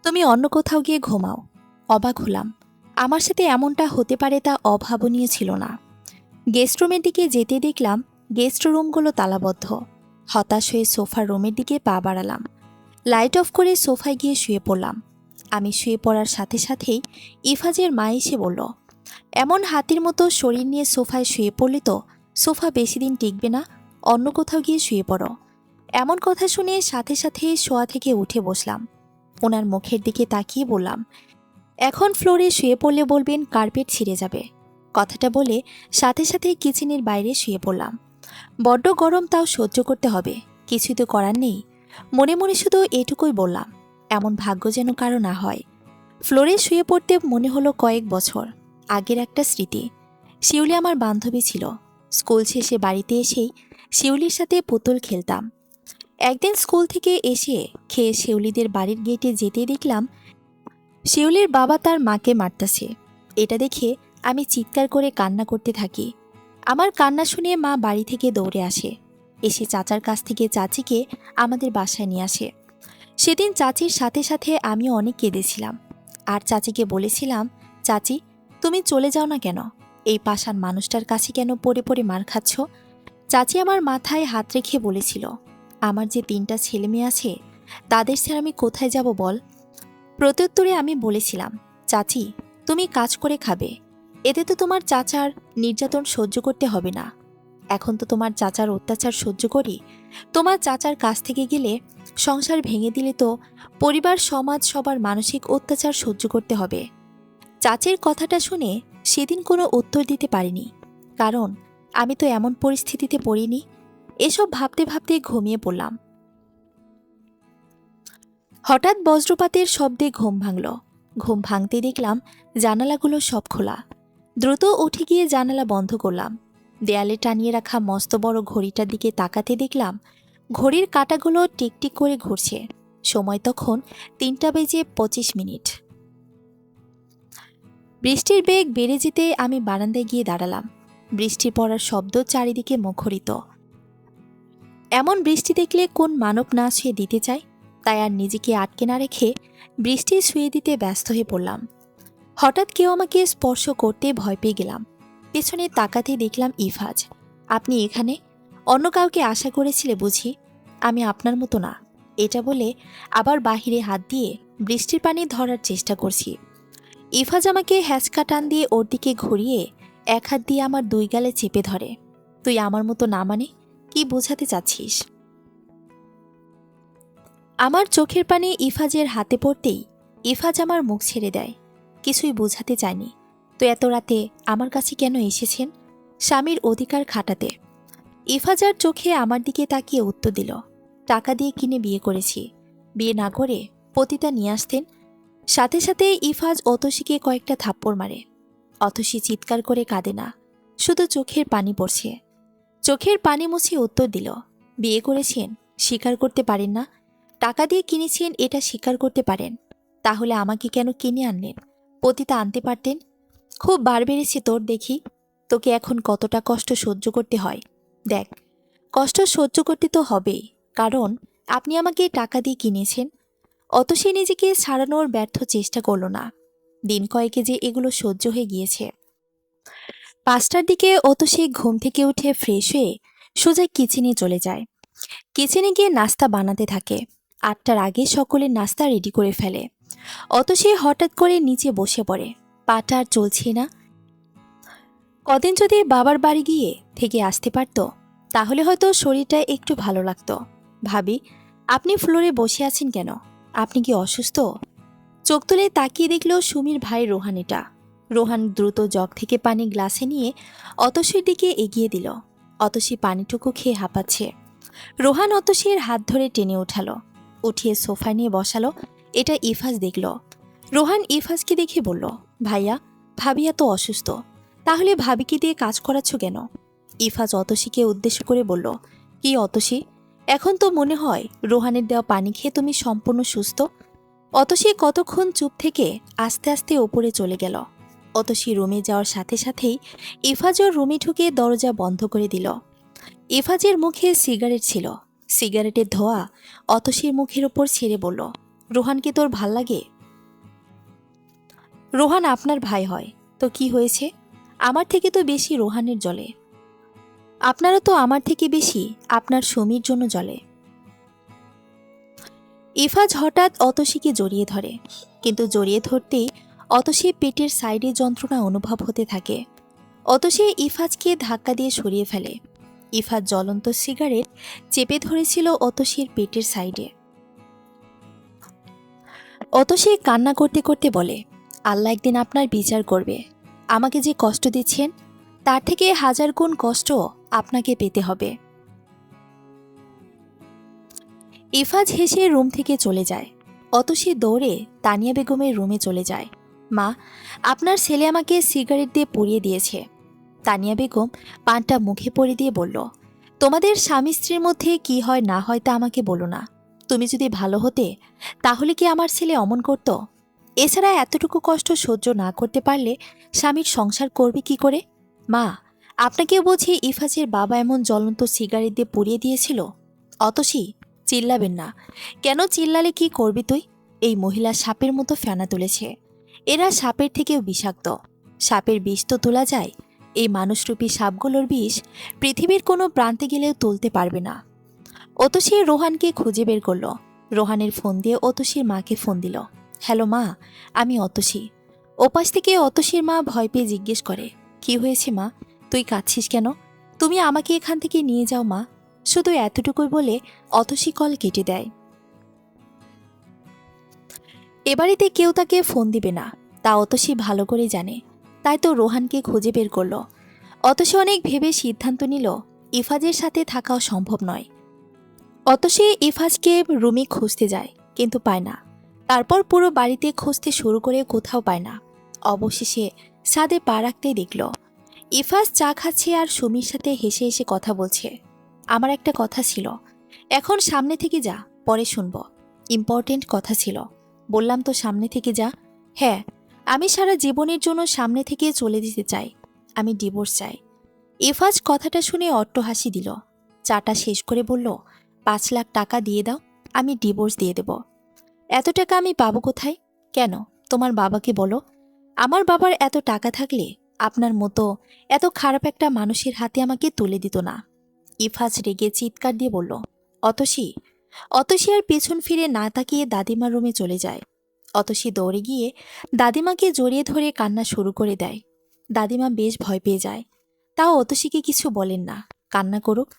তুমি অন্য কোথাও গিয়ে ঘুমাও। অবাক হলাম, আমার সাথে এমনটা হতে পারে তা অভাবনীয় ছিল না। গেস্ট রুমের দিকে যেতে দেখলাম গেস্ট রুমগুলো তালাবদ্ধ। হতাশ হয়ে সোফার রুমের দিকে পা বাড়ালাম। লাইট অফ করে সোফায় গিয়ে শুয়ে পড়লাম। আমি শুয়ে পড়ার সাথে সাথেই ইফাজের মা এসে বলল, এমন হাতির মতো শরীর নিয়ে সোফায় শুয়ে পড়লে তো সোফা বেশি দিন টিকবে না, অন্য কোথাও গিয়ে শুয়ে পড়ো। এমন কথা শুনে সাথে সাথে শোয়া থেকে উঠে বসলাম। ওনার মুখের দিকে তাকিয়ে বললাম, এখন ফ্লোরে শুয়ে পড়লে বলবেন কার্পেট ছিঁড়ে যাবে। কথাটা বলে সাথে সাথে কিচেনের বাইরে শুয়ে পড়লাম। বড্ড গরম, তাও সহ্য করতে হবে, কিছুই তো করার নেই। মনে মনে শুধু এটুকুই বললাম, এমন ভাগ্য যেন কারো না হয়। ফ্লোরে শুয়ে পড়তে মনে হলো কয়েক বছর আগের একটা স্মৃতি। শিউলি আমার বান্ধবী ছিল। স্কুল শেষে বাড়িতে এসেই শিউলির সাথে পুতুল খেলতাম। একদিন স্কুল থেকে এসে খেয়ে শিউলিদের বাড়ির গেটে যেতে দেখলাম শিউলির বাবা তার মাকে মারতেছে। এটা দেখে আমি চিৎকার করে কান্না করতে থাকি। আমার কান্না শুনে মা বাড়ি থেকে দৌড়ে আসে, এসে চাচার কাছ থেকে চাচিকে আমাদের বাসায় নিয়ে আসে। সেদিন চাচির সাথে সাথে আমিও অনেক কেঁদেছিলাম। আর চাচিকে বলেছিলাম, চাচি তুমি চলে যাও না কেন, এই পাষাণ মানুষটার কাছে কেন পড়ে পড়ে মার খাচ্ছ? চাচি আমার মাথায় হাত রেখে বলেছিল, আমার যে 3টা ছেলে মেয়ে আছে, তাদের ছেড়ে আমি কোথায় যাব বল? প্রত্যুত্তরে আমি বলেছিলাম, চাচি তুমি কাজ করে খাবে, এতে তো তোমার চাচার নির্যাতন সহ্য করতে হবে না। এখন তো তোমার চাচার অত্যাচার সহ্য করি, তোমার চাচার কাছ থেকে গেলে সংসার ভেঙে দিলে তো পরিবার সমাজ সবার মানসিক অত্যাচার সহ্য করতে হবে। চাচির কথাটা শুনে সেদিন কোনো উত্তর দিতে পারিনি, কারণ আমি তো এমন পরিস্থিতিতে পড়িনি। এসব ভাবতে ভাবতে ঘুমিয়ে পড়লাম। হঠাৎ বজ্রপাতের শব্দে ঘুম ভাঙল। ঘুম ভাঙতে দেখলাম জানালাগুলো সব খোলা। দ্রুত উঠে গিয়ে জানালা বন্ধ করলাম। দেয়ালে টানিয়ে রাখা মস্ত বড় ঘড়িটার দিকে তাকাতে দেখলাম ঘড়ির কাঁটাগুলো টিকটিক করে ঘুরছে। সময় তখন 3:25। বৃষ্টির বেগ বেড়ে যেতে আমি বারান্দায় গিয়ে দাঁড়ালাম। বৃষ্টি পড়ার শব্দ চারিদিকে মুখরিত। এমন বৃষ্টি দেখলে কোন মানব না ছুঁয়ে দিতে চায়? তাই আর নিজেকে আটকে না রেখে বৃষ্টি ছুঁয়ে দিতে ব্যস্ত হয়ে পড়লাম। হঠাৎ কেউ আমাকে স্পর্শ করতে ভয় পেয়ে গেলাম। পেছনে তাকাতে দেখলাম ইফাজ। আপনি এখানে? অন্য কাউকে আশা করেছিলে বুঝি? আমি আপনার মতো না। এটা বলে আবার বাহিরে হাত দিয়ে বৃষ্টির পানি ধরার চেষ্টা করছি। ইফাজ আমাকে হ্যাঁচকা টান দিয়ে ওর দিকে ঘুরিয়ে এক হাত দিয়ে আমার 2 গালে চেপে ধরে। তুই আমার মতো না মানে কি বোঝাতে চাচ্ছিস? আমার চোখের পানি ইফাজের হাতে পড়তেই ইফাজ আমার মুখ ছেড়ে দেয়। কিছুই বোঝাতে চায়নি। তো এত রাতে আমার কাছে কেন এসেছেন? স্বামীর অধিকার খাটাতে। ইফাজার চোখে আমার দিকে তাকিয়ে উত্তর দিল, টাকা দিয়ে কিনে বিয়ে করেছি। বিয়ে না করে পতিতা নিয়ে আসতেন। সাথে সাথে ইফাজ অতসীকে কয়েকটা থাপ্পড় মারে। অতসী চিৎকার করে কাঁদে না, শুধু চোখের পানি পড়ছে। চোখের পানি মুছে উত্তর দিল, বিয়ে করেছেন, স্বীকার করতে পারেন না? টাকা দিয়ে কিনেছেন, এটা স্বীকার করতে পারেন। তাহলে আমাকে কেন কিনে আনলেন? পতিতা আনতে পারতেন। খুব বার বেড়েছে তোর দেখি। তোকে এখন কতটা কষ্ট সহ্য করতে হয় দেখ। কষ্ট সহ্য করতে তো হবেই, কারণ আপনি আমাকে টাকা দিয়ে কিনেছেন। অত সে নিজেকে ছাড়ানোর ব্যর্থ চেষ্টা করল না। দিন কয়েকে যে এগুলো সহ্য হয়ে গিয়েছে। 5টার দিকে অত সে ঘুম থেকে উঠে ফ্রেশ হয়ে সোজা কিচেনে চলে যায়। কিচেনে গিয়ে নাস্তা বানাতে থাকে। 8টার আগে সকলের নাস্তা রেডি করে ফেলে। অত সে হঠাৎ করে নিচে বসে পড়ে। পাটা আর চলছে না। কদিন যদি বাবার বাড়ি গিয়ে থেকে আসতে পারত, তাহলে হয়তো শরীরটা একটু ভালো লাগতো। ভাবি, আপনি ফ্লোরে বসে আছেন কেন? আপনি কি অসুস্থ? চোখ তুলে তাকিয়ে দেখল সুমির ভাই রোহানিটা। রোহান দ্রুত জগ থেকে পানি গ্লাসে নিয়ে অতসীর দিকে এগিয়ে দিল। অতসী পানিটুকু খেয়ে হাঁপাচ্ছে। রোহান অতসীর হাত ধরে টেনে উঠালো, উঠিয়ে সোফায় নিয়ে বসালো। এটা ইফাজ দেখল। রোহান ইফাজকে দেখে বলল, ভাইয়া, ভাবি এত অসুস্থ, তাহলে ভাবিকে দিয়ে কাজ করাচ্ছ কেন? ইফাজ অতসীকে উদ্দেশ্য করে বলল, কি অতসী, এখন তো মনে হয় রোহানের দেওয়া পানি খেয়ে তুমি সম্পূর্ণ সুস্থ। অতসী কতক্ষণ চুপ থেকে আস্তে আস্তে ওপরে চলে গেল। অতসী রুমে যাওয়ার সাথে সাথেই ইফাজও রুমে ঢুকে দরজা বন্ধ করে দিল। ইফাজের মুখে সিগারেট ছিল। সিগারেটের ধোঁয়া অতসীর মুখের ওপর ছেড়ে বলল, রোহানকে তোর ভাল লাগে? রোহান আপনার ভাই হয় তো কি হয়েছে? আমার থেকে তো বেশি রোহানের জ্বলে। আপনারা তো আমার থেকে বেশি আপনার সুমির জন্য জ্বলে। ইফাজ হঠাৎ অতসীকে জড়িয়ে ধরে, কিন্তু জড়িয়ে ধরতেই অতসী পেটের সাইডে যন্ত্রণা অনুভব হতে থাকে। অতসী ইফাজকে ধাক্কা দিয়ে সরিয়ে ফেলে। ইফাজ জ্বলন্ত সিগারেট চেপে ধরেছিল অতসীর পেটের সাইডে। অতসী কান্না করতে করতে বলে, আল্লাহ একদিন আপনার বিচার করবে। আমাকে যে কষ্ট দিচ্ছেন তার থেকে 1000 গুণ কষ্ট আপনাকে পেতে হবে। ইফাজ হেসে রুম থেকে চলে যায়। অতসী দৌড়ে তানিয়া বেগমের রুমে চলে যায়। মা, আপনার ছেলে আমাকে সিগারেট দিয়ে পুড়িয়ে দিয়েছে। তানিয়া বেগম পানটা মুখে পড়ে দিয়ে বলল, তোমাদের স্বামী স্ত্রীর মধ্যে কি হয় না হয় তা আমাকে বলো না। তুমি যদি ভালো হতে তাহলে কি আমার ছেলে অমন করত? এছাড়া এতটুকু কষ্ট সহ্য না করতে পারলে স্বামীর সংসার করবে কি করে? মা, আপনাকেও বুঝি ইফাজের বাবা এমন জ্বলন্ত সিগারেট দিয়ে পুড়িয়ে দিয়েছিল? অতসী, চিল্লাবেন না। কেন চিল্লালে কি করবি তুই? এই মহিলা সাপের মতো ফেনা তুলেছে। এরা সাপের থেকেও বিষাক্ত। সাপের বিষ তো তোলা যায়, এই মানুষরূপী সাপগুলোর বিষ পৃথিবীর কোনো প্রান্তে গেলেও তুলতে পারবে না। অতসী রোহানকে খুঁজে বের করল। রোহানের ফোন দিয়ে অতসীর মাকে ফোন দিল। হ্যালো মা, আমি অতসী। ওপাশ থেকে অতসীর মা ভয় পেয়ে জিজ্ঞেস করে, কি হয়েছে মা? তুই কাঁদছিস কেন? তুমি আমাকে এখান থেকে নিয়ে যাও মা। শুধু এতটুকুই বলে অতসী কল কেটে দেয়। এবাড়িতে কেউ তাকে ফোন দিবে না, তা অতসী ভালো করে জানে। তাই তো রোহানকে খুঁজে বের করল। অতসী অনেক ভেবে সিদ্ধান্ত নিল ইফাজের সাথে থাকাও সম্ভব নয়। অতসী ইফাজকে রুমে খুঁজতে যায়, কিন্তু পায় না। তারপর পুরো বাড়িতে খুঁজতে শুরু করে কোথাও পায় না। অবশেষে ছাদে পা রাখতেই দেখল ইফাজ চা খাচ্ছে আর সুমির সাথে হেসে হেসে কথা বলছে। আমার একটা কথা ছিল, এখন সামনে থেকে যা, পরে শুনব। ইম্পর্টেন্ট কথা ছিল, বললাম তো সামনে থেকে যা। হ্যাঁ, আমি সারা জীবনের জন্য সামনে থেকে চলে যেতে চাই। আমি ডিভোর্স চাই। ইফাজ কথাটা শুনে অট্টহাসি দিল। চাটা শেষ করে বলল, 5 লাখ টাকা দিয়ে দাও, আমি ডিভোর্স দিয়ে দেব। এত টাকা আমি পাবো কোথায়? কেন, তোমার বাবাকে বলো। আমার বাবার এত টাকা থাকলে আপনার মতো এত খারাপ একটা মানুষের হাতে আমাকে তুলে দিত না। ইফাজ রেগে চিৎকার দিয়ে বলল, অতসী। অতসী আর পেছন ফিরে না তাকিয়ে দাদিমার রুমে চলে যায়। অতসী দৌড়ে গিয়ে দাদিমাকে জড়িয়ে ধরে কান্না শুরু করে দেয়। দাদিমা বেশ ভয় পেয়ে যায়, তাও অতসীকে কিছু বলেন না। কান্না করুক,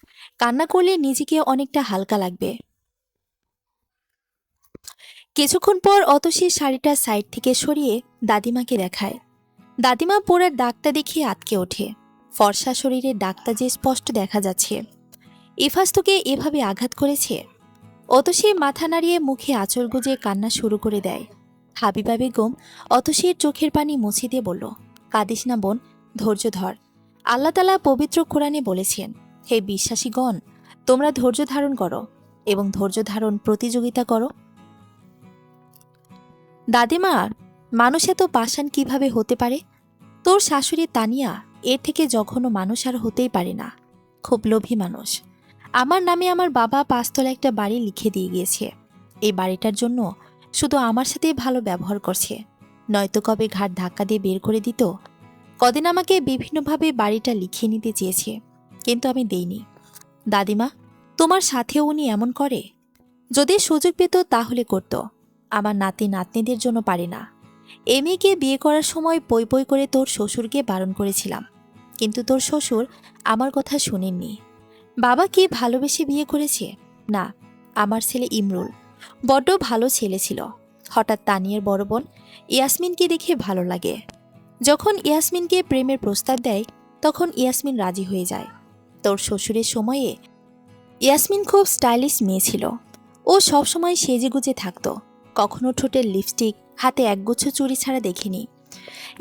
কান্না করলে নিজেকে অনেকটা হালকা লাগবে। কিছুক্ষণ পর অতসীর শাড়িটা সাইড থেকে সরিয়ে দাদিমাকে দেখায়। দাদিমা পোড়ার দাগটা দেখে আটকে ওঠে। ফর্সা শরীরের দাগটা যে স্পষ্ট দেখা যাচ্ছে। ইফাজ তোকে এভাবে আঘাত করেছে? অতসী মাথা নাড়িয়ে মুখে আঁচল গুজে কান্না শুরু করে দেয়। হাবিবা বেগম অতসীর চোখের পানি মুছে দিয়ে বলল, কাঁদিস না বোন, ধৈর্য ধর। আল্লাহ তাআলা পবিত্র কোরআনে বলেছেন, হে বিশ্বাসীগণ, তোমরা ধৈর্য ধারণ করো এবং ধৈর্য ধারণ প্রতিযোগিতা করো। দাদিমা, মানুষ এত পাষাণ কিভাবে হতে পারে? তোর শাশুড়ি তানিয়া এর থেকে জঘন্য মানুষ আর হতেই পারে না। খুব লোভী মানুষ। আমার নামে আমার বাবা 5 তলা একটা বাড়ি লিখে দিয়ে গিয়েছে। এই বাড়িটার জন্য শুধু আমার সাথেই ভালো ব্যবহার করছে, নয়তো কবে ঘাট ধাক্কা দিয়ে বের করে দিত। কদিন আমাকে বিভিন্নভাবে বাড়িটা লিখিয়ে নিতে চেয়েছে, কিন্তু আমি দেইনি। দাদিমা, তোমার সাথেও উনি এমন করে? যদি সুযোগ পেত তাহলে করত। আমার নাতি নাতনিদের জন্য পারে না। এই মেয়েকে বিয়ে করার সময় পই পই করে তোর শ্বশুরকে বারণ করেছিলাম, কিন্তু তোর শ্বশুর আমার কথা শুনেননি। বাবা কি ভালোবেসে বিয়ে করেছে? না, আমার ছেলে ইমরুল বড্ড ভালো ছেলে ছিল। হঠাৎ তানিয়ার বড় বোন ইয়াসমিনকে দেখে ভালো লাগে। যখন ইয়াসমিনকে প্রেমের প্রস্তাব দেয় তখন ইয়াসমিন রাজি হয়ে যায়। তোর শ্বশুরের সময়ে ইয়াসমিন খুব স্টাইলিশ মেয়ে ছিল। ও সবসময় সেজেগুজে থাকতো, কখনো ঠোঁটের লিপস্টিক, হাতে একগুচ্ছ চুড়ি ছাড়া দেখিনি।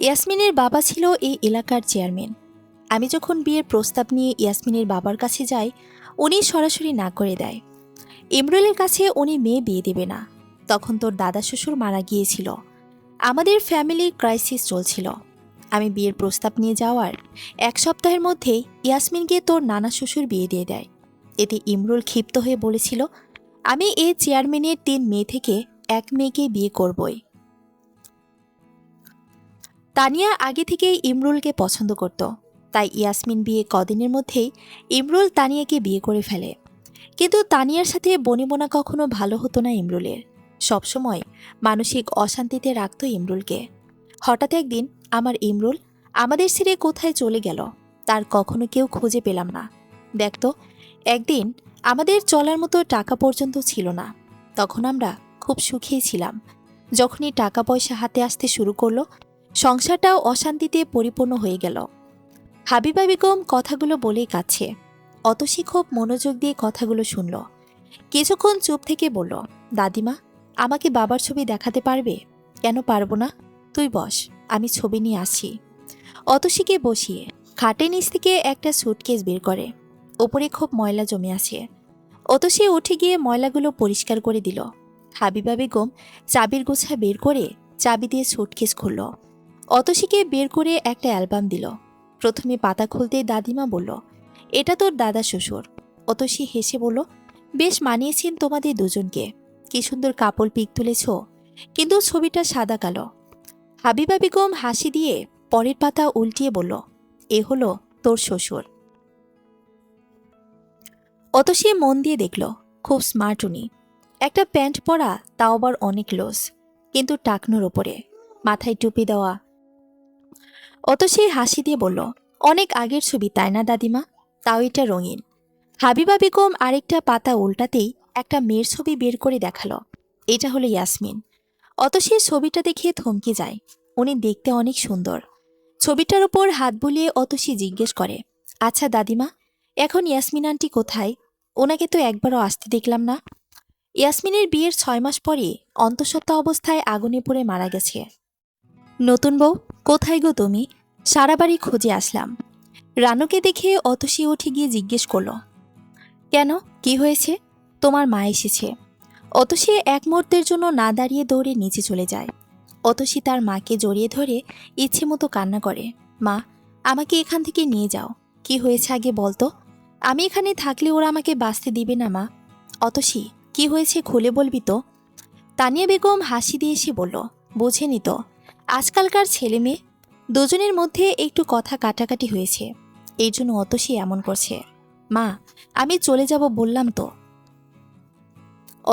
ইয়াসমিনের বাবা ছিল এই এলাকার চেয়ারম্যান। আমি যখন বিয়ের প্রস্তাব নিয়ে ইয়াসমিনের বাবার কাছে যাই, উনি সরাসরি না করে দেয়। ইমরুলের কাছে উনি মেয়ে বিয়ে দেবে না। তখন তোর দাদা শ্বশুর মারা গিয়েছিল। আমাদের ফ্যামিলির ক্রাইসিস চলছিল। আমি বিয়ের প্রস্তাব নিয়ে যাওয়ার 1 সপ্তাহের মধ্যেই ইয়াসমিনকে তোর নানা শ্বশুর বিয়ে দিয়ে দেয়। এতে ইমরুল ক্ষিপ্ত হয়ে বলেছিল, আমি এই চেয়ারম্যানের 3 মেয়ে থেকে 1 মেয়েকে বিয়ে করবই। তানিয়া আগে থেকেই ইমরুলকে পছন্দ করত, তাই ইয়াসমিন বিয়ে কদিনের মধ্যেই ইমরুল তানিয়াকে বিয়ে করে ফেলে। কিন্তু তানিয়ার সাথে বনিবনা কখনো ভালো হতো না ইমরুলের। সবসময় মানসিক অশান্তিতে রাখত ইমরুলকে। হঠাৎ একদিন আমার ইমরুল আমাদের ছেড়ে কোথায় চলে গেল, তার কখনো কেউ খুঁজে পেলাম না। দেখতো, একদিন আমাদের চলার মতো টাকা পর্যন্ত ছিল না। তখন আমরা খুব সুখেই ছিলাম। যখনই টাকা পয়সা হাতে আসতে শুরু করলো, সংসারটাও অশান্তিতে পরিপূর্ণ হয়ে গেল। হাবিবা বেগম কথাগুলো বলেই কাঁদছে। অতসী খুব মনোযোগ দিয়ে কথাগুলো শুনল। কিছুক্ষণ চুপ থেকে বলল, দাদিমা, আমাকে বাবার ছবি দেখাতে পারবে? কেন পারবো না, তুই বস, আমি ছবি নিয়ে আসি। অতসীকে বসিয়ে খাটের নিচ থেকে একটা সুটকেস বের করে। ওপরে খুব ময়লা জমে আছে। অতসী উঠে গিয়ে ময়লাগুলো পরিষ্কার করে দিল। হাবিবা বেগম চাবির গোছা বের করে চাবি দিয়ে সুটকেস খুলল। অতসীকে বের করে একটা অ্যালবাম দিল। প্রথমে পাতা খুলতেই দাদিমা বলল, এটা তোর দাদা শ্বশুর। অতসী হেসে বলল, বেশ মানিয়েছেন তোমাদের দুজনকে, কি সুন্দর কাপড় পিক তুলেছ, কিন্তু ছবিটা সাদা কালো। হাবিবা বেগম হাসি দিয়ে পরের পাতা উল্টিয়ে বলল, এ হলো তোর শ্বশুর। অতসী মন দিয়ে দেখল, খুব স্মার্ট উনি। একটা প্যান্ট পরা, তাও আবার অনেক লস, কিন্তু টাকনোর ওপরে, মাথায় টুপি দেওয়া। অতসী হাসি দিয়ে বলল, অনেক আগের ছবি তাই না দাদিমা, তাও এটা রঙিন। হাবিবা বেগম আরেকটা পাতা উল্টাতেই একটা মেয়ের ছবি বের করে দেখালো। এটা হলো ইয়াসমিন। অতসীর ছবিটা দেখে থমকে যায়। উনি দেখতে অনেক সুন্দর। ছবিটার ওপর হাত বুলিয়ে অতসী জিজ্ঞেস করে, আচ্ছা দাদিমা, এখন ইয়াসমিন আন্টি কোথায়? ওনাকে তো একবারও আসতে দেখলাম না। ইয়াসমিনের বিয়ের 6 মাস পরে অন্তঃসত্ত্বা অবস্থায় আগুনে পুড়ে মারা গেছে। নতুন বউ, কোথায় গো তুমি? সারা বাড়ি খুঁজে আসলাম। রানুকে দেখে অতসী উঠে গিয়ে জিজ্ঞেস করল, কেন, কি হয়েছে? তোমার মা এসেছে। অতসী এক মুহূর্তের জন্য না দাঁড়িয়ে দৌড়ে নিচে চলে যায়। অতসী তার মাকে জড়িয়ে ধরে ইচ্ছে মতো কান্না করে, মা, আমাকে এখান থেকে নিয়ে যাও। কি হয়েছে আগে বলতো, আমি এখানে থাকলে ওরা আমাকে বাঁচতে দিবে না মা। অতসী, কি হয়েছে খুলে বলবি তো? তানিয়া বেগম হাসি দিয়ে এসে বলল, বোঝেনি তো, আজকালকার ছেলে মেয়ে দুজনের মধ্যে একটু কথা কাটাকাটি হয়েছে, এই জন্য অতসী এমন করছে। মা, আমি চলে যাব বললাম তো।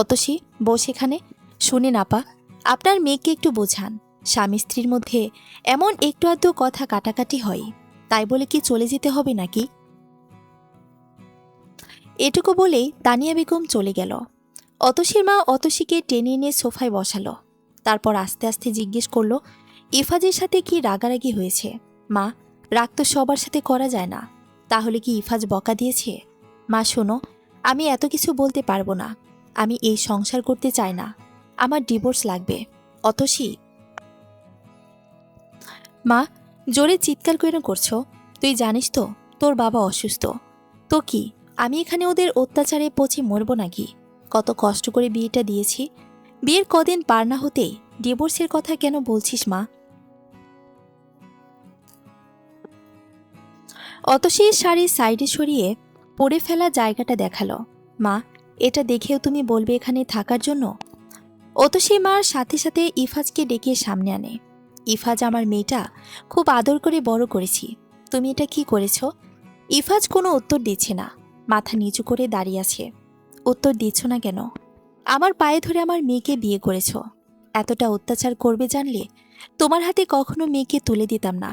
অতসী, বস এখানে। শুনে নাপা, আপনার মেয়েকে একটু বোঝান, স্বামী স্ত্রীর মধ্যে এমন একটু আধটু কথা কাটাকাটি হয়, তাই বলে কি চলে যেতে হবে নাকি? এটুকু বলেই তানিয়া বেগম চলে গেল। অতসীর মা অতসীকে টেনে এনে সোফায় বসালো। তারপর আস্তে আস্তে জিজ্ঞেস করলো, ইফাজের সাথে কি রাগারাগি হয়েছে? মা, রাগ তো সবার সাথে করা যায় না, তাহলে কি ইফাজ বকা দিয়েছে? মা শোনো, আমি এত কিছু বলতে পারবো না। আমি এই সংসার করতে চাই না, আমার ডিভোর্স লাগবে। অতসী। মা, জোরে চিৎকার কেন করছো? তুই জানিস তো তোর বাবা অসুস্থ। তো কি, আমি এখানে ওদের অত্যাচারে পচে মরবো নাকি? কত কষ্ট করে বিয়েটা দিয়েছি, বিয়ের কদিন পার না হতেই ডিভোর্সের কথা কেন বলছিস মা? অতসীর শাড়ি সাইডে সরিয়ে পড়ে ফেলা জায়গাটা দেখালো। মা, এটা দেখেও তুমি বলবে এখানে থাকার জন্য? অতসী মার সাথে সাথে ইফাজকে ডেকে সামনে আনে। ইফাজ, আমার মেয়েটা খুব আদর করে বড় করেছি, তুমি এটা কি করেছ? ইফাজ কোনো উত্তর দিচ্ছে না, মাথা নিচু করে দাঁড়িয়ে আছে। উত্তর দিচ্ছ না কেন? আমার পায়ে ধরে আমার মেয়েকে বিয়ে করেছ। এতটা অত্যাচার করবে জানলে তোমার হাতে কখনো মেয়েকে তুলে দিতাম না।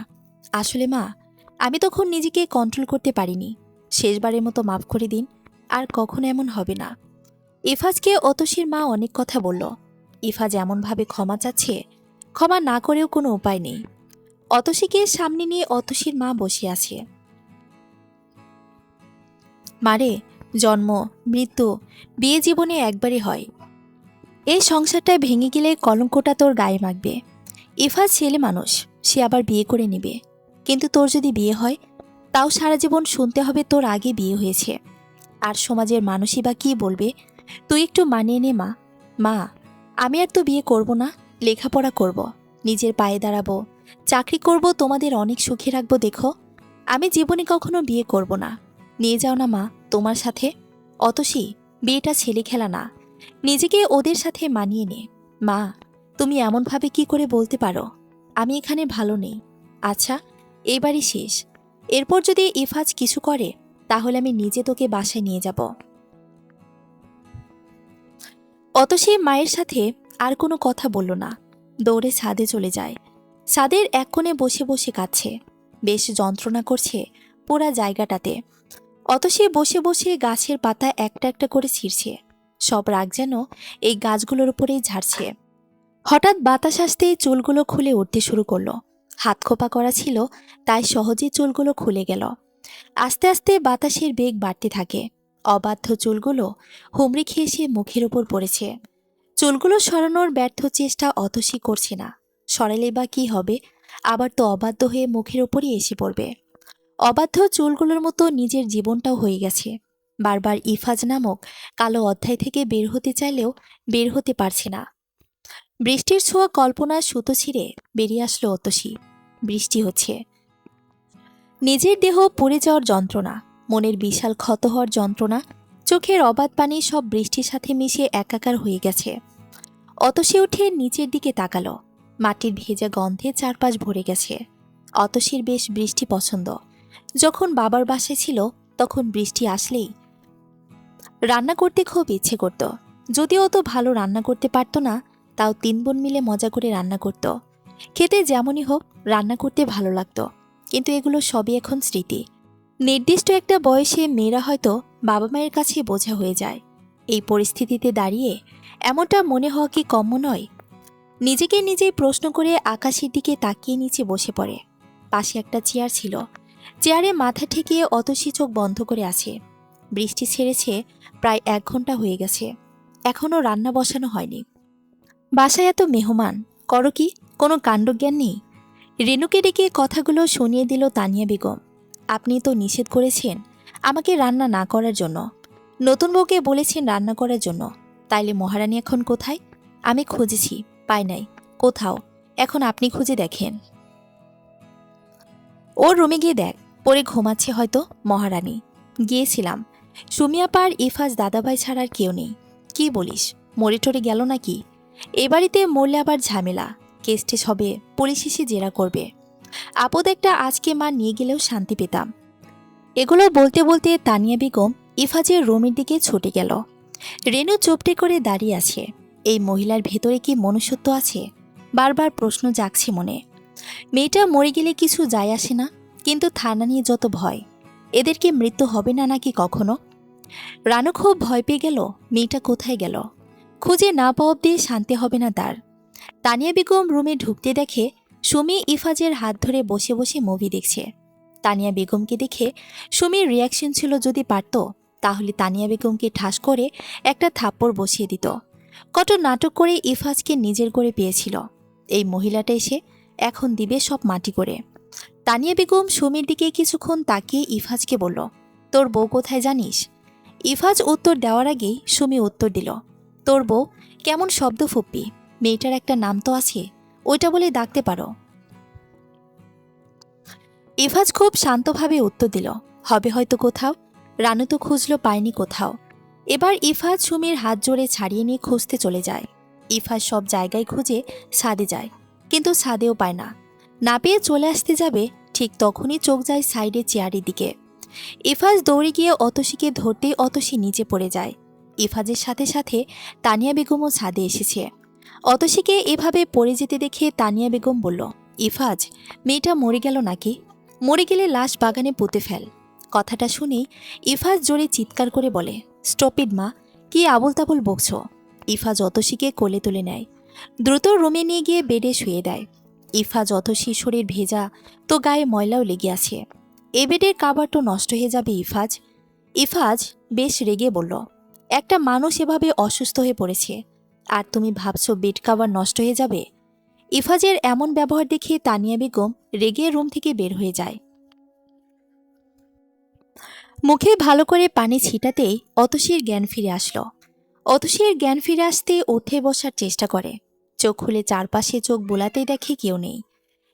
আসলে মা, আমি তখন নিজেকে কন্ট্রোল করতে পারিনি। শেষবারের মতো মাফ করে দিন, আর কখনো এমন হবে না। ইফাজকে অতসীর মা অনেক কথা বলল। ইফাজ এমনভাবে ক্ষমা চাচ্ছে, ক্ষমা না করেও কোনো উপায় নেই। অতসীকে সামনে নিয়ে অতসীর মা বসে আছে। মারে, জন্ম, মৃত্যু, বিয়ে জীবনে একবারই হয়। এই সংসারটায় ভেঙে গেলে কলঙ্কটা তোর গায়ে মাখবে। ইফাজ ছেলে মানুষ, সে আবার বিয়ে করে নেবে, কিন্তু তোর যদি বিয়ে হয়, তাও সারা জীবন শুনতে হবে তোর আগে বিয়ে হয়েছে। আর সমাজের মানুষই বা কী বলবে? তুই একটু মানিয়ে নে মা। মা, আমি আর তো বিয়ে করব না, লেখাপড়া করব, নিজের পায়ে দাঁড়াবো, চাকরি করব, তোমাদের অনেক সুখে রাখবো। দেখো, আমি জীবনে কখনো বিয়ে করব না। নিয়ে যাও না মা তোমার সাথে। অতসী, বিয়েটা ছেলে খেলা না, নিজেকে ওদের সাথে মানিয়ে নে। মা, তুমি এমনভাবে কি করে বলতে পারো? আমি এখানে ভালো নেই। আচ্ছা, এবারই শেষ। এরপর যদি ইফাজ কিছু করে তাহলে আমি নিজে তোকে বাসায় নিয়ে যাব। অতসী মায়ের সাথে আর কোনো কথা বলল না, দৌড়ে ছাদে চলে যায়। ছাদের এক কোণে বসে বসে কাঁদছে, বেশ যন্ত্রণা করছে পুরা জায়গাটাতে। অতসী বসে বসে গাছের পাতা একটা একটা করে ছিঁড়ছে, সব রাগ যেন এই গাছগুলোর উপরেই ঝাড়ছে। হঠাৎ বাতাস আসতেই চুলগুলো খুলে উঠতে শুরু করলো। হাত খোপা করা ছিল, তাই সহজে চুলগুলো খুলে গেল। আস্তে আস্তে বাতাসের বেগ বাড়তে থাকে। অবাধ্য চুলগুলো হুমড়ি খেয়ে সে মুখের উপর পড়েছে। চুলগুলো সরানোর ব্যর্থ চেষ্টা অতসী করছে না। সরালে বা কি হবে, আবার তো অবাধ্য হয়ে মুখের উপরই এসে পড়বে। অবাধ্য চুলগুলোর মতো নিজের জীবনটাও হয়ে গেছে। বারবার ইফাজ নামক কালো অধ্যায় থেকে বের হতে চাইলেও বের হতে পারছে না। বৃষ্টির ছোঁয়া কল্পনার সুতো ছিঁড়ে বেরিয়ে আসলো অতসী। বৃষ্টি হচ্ছে। নিজের দেহ পুড়ে যাওয়ার যন্ত্রণা, মনের বিশাল ক্ষত হওয়ার যন্ত্রণা, চোখের অবাধ পানি সব বৃষ্টির সাথে মিশে একাকার হয়ে গেছে। অতসী উঠে নিচের দিকে তাকালো। মাটির ভেজা গন্ধে চারপাশ ভরে গেছে। অতসীর বেশ বৃষ্টি পছন্দ। যখন বাবার বাসায় ছিল তখন বৃষ্টি আসলেই রান্না করতে খুব ইচ্ছে করত। যদিও অত ভালো রান্না করতে পারত না, তাও 3 বোন মিলে মজা করে রান্না করত। খেতে যেমনই হোক, রান্না করতে ভালো লাগতো। কিন্তু এগুলো সবই এখন স্মৃতি। নির্দিষ্ট একটা বয়সে মেয়েরা হয়তো বাবা মায়ের কাছে বোঝা হয়ে যায়। এই পরিস্থিতিতে দাঁড়িয়ে এমনটা মনে হওয়া কি কম্য নয়? নিজেকে নিজেই প্রশ্ন করে আকাশের দিকে তাকিয়ে নিচে বসে পড়ে। পাশে একটা চেয়ার ছিল। চেয়ারে মাথা ঠেকিয়ে অতসী চোখ বন্ধ করে আছে। বৃষ্টি ছেড়েছে প্রায় 1 ঘন্টা হয়ে গেছে, এখনও রান্না বসানো হয়নি। বাসায় এত মেহমান, করো কি, কোনো কাণ্ডজ্ঞান নেই? রেনুকে ডেকে কথাগুলো শুনিয়ে দিল তানিয়া বেগম। আপনি তো নিষেধ করেছেন আমাকে রান্না না করার জন্য, নতুন বউকে বলেছেন রান্না করার জন্য। তাইলে মহারানী এখন কোথায়? আমি খুঁজেছি, পাই নাই কোথাও। এখন আপনি খুঁজে দেখেন। ওর রুমে গিয়ে দেখ, পরে ঘুমাচ্ছে হয়তো মহারানী। গিয়েছিলাম, সুমিয়াপার ইফাজ দাদাভাই ছাড়া আর কেউ নেই। কি বলিস, মরে টরে গেল নাকি? এ বাড়িতে মরলে আবার ঝামেলা, কেস টেস হবে, পুলিশ এসে জেরা করবে। আপদ একটা আজকে মা নিয়ে গেলেও শান্তি পেতাম। এগুলো বলতে বলতে তানিয়া বেগম ইফাজের রুমের দিকে ছুটে গেল। রেনু চুপটে করে দাঁড়িয়ে আছে। এই মহিলার ভেতরে কি মনুষ্যত্ব আছে? বারবার প্রশ্ন জাগছে মনে। মেয়েটা মরে গেলে কিছু যায় আসে না, কিন্তু থানা নিয়ে যত ভয়। এদের কি মৃত্যু হবে না নাকি কখনো? রানু খুব ভয় পেয়ে গেল, মেয়েটা কোথায় গেল। খুঁজে না পাওয়া অব্দি শান্তি হবে না তার। তানিয়া বেগম রুমে ঢুকতে দেখে সুমি ইফাজের হাত ধরে বসে বসে মুভি দেখছে। তানিয়া বেগমকে দেখে সুমির রিয়াকশন ছিল যদি পারত, তাহলে তানিয়া বেগমকে ঠাস করে একটা থাপ্পড় বসিয়ে দিত। কত নাটক করে ইফাজকে নিজের করে পেয়েছিল। এই মহিলাটা এসে এখন দিবে সব মাটি করে। তানিয়া বেগম সুমির দিকে কিছুক্ষণ তাকিয়ে ইফাজকে বলল, তোর বউ কোথায় জানিস? ইফাজ উত্তর দেওয়ার আগেই সুমি উত্তর দিল, তোর বউ? কেমন শব্দ ফুপ্পি, মেয়েটার একটা নাম তো আছে, ওইটা বলে ডাকতে পারো। ইফাজ খুব শান্তভাবে উত্তর দিল, হবে হয়তো কোথাও। রানু তো খুঁজলো, পায়নি কোথাও। এবার ইফাজ সুমির হাত জোড়ে ছাড়িয়ে নিয়ে খুঁজতে চলে যায়। ইফাজ সব জায়গায় খুঁজে ছাদে যায়, কিন্তু ছাদেও পায় না। না পেয়ে চলে আসতে যাবে, ঠিক তখনই চোখ যায় সাইডে চেয়ারের দিকে। ইফাজ দৌড়ে গিয়ে অতসীকে ধরতেই অতসী নিচে পড়ে যায়। ইফাজের সাথে সাথে তানিয়া বেগমও ছাদে এসেছে। অতসীকে এভাবে পড়ে যেতে দেখে তানিয়া বেগম বলল, ইফাজ, মেয়েটা মরে গেল নাকি? মরে গেলে লাশ বাগানে পুঁতে ফেল। কথাটা শুনেই ইফাজ জোরে চিৎকার করে বলে, স্টপিড মা, কি আবল তাবল বকছ? ইফাজ অতসীকে কোলে তুলে নেয়, দ্রুত রুমে নিয়ে গিয়ে বেডে শুয়ে দেয়। ইফাজ অতসী শরীর ভেজা, তো গায়ে ময়লাও লেগে আছে। এ বেডের কাবার তো নষ্ট হয়ে যাবে ইফাজ। ইফাজ বেশ রেগে বলল, একটা মানুষ এভাবে অসুস্থ হয়ে পড়েছে, আর তুমি ভাবছো বেড কাভার নষ্ট হয়ে যাবে? ইফাজের এমন ব্যবহার দেখে তানিয়া বেগম রেগে রুম থেকে বের হয়ে যায়। মুখে ভালো করে পানি ছিটাতেই অতসীর জ্ঞান ফিরে আসলো। অতসীর জ্ঞান ফিরে আসতে উঠে বসার চেষ্টা করে। চোখ খুলে চারপাশে চোখ বোলাতেই দেখে কেউ নেই।